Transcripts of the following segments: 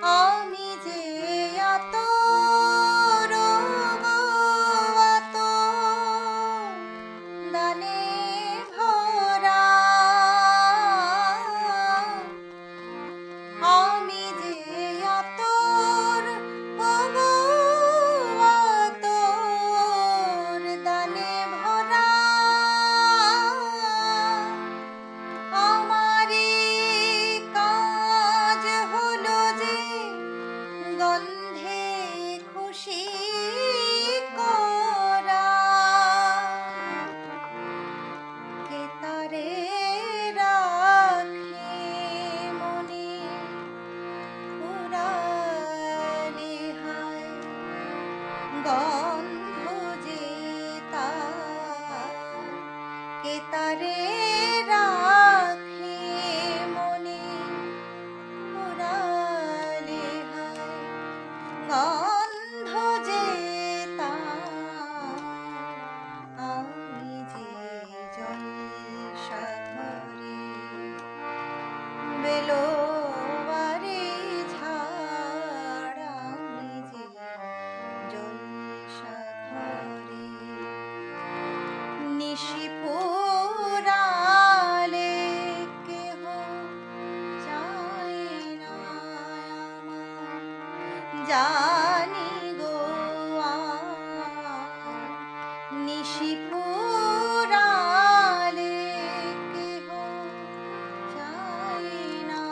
আমি যে আতর গো আতর দানে ভরা, আমি যে আতর গো আতর দানে ভরা, আমারি কাজ হলো যে গন্ধে খুশি করা। কে তারে রাখে মনে পুরালে হায়, গন্ধ যে তার কে তারে রাখে মনে পুরালে হায়, গন্ধ যে তার। আমি যে জলসাঘরে বেলোয়ারি ঝাড়, আমি যে জলসাঘরে নিশি ফুরালে কেহ চায় না আমার, জানি গো আর নিশি ফুরালে কেহ চায় না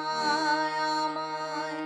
আমায়,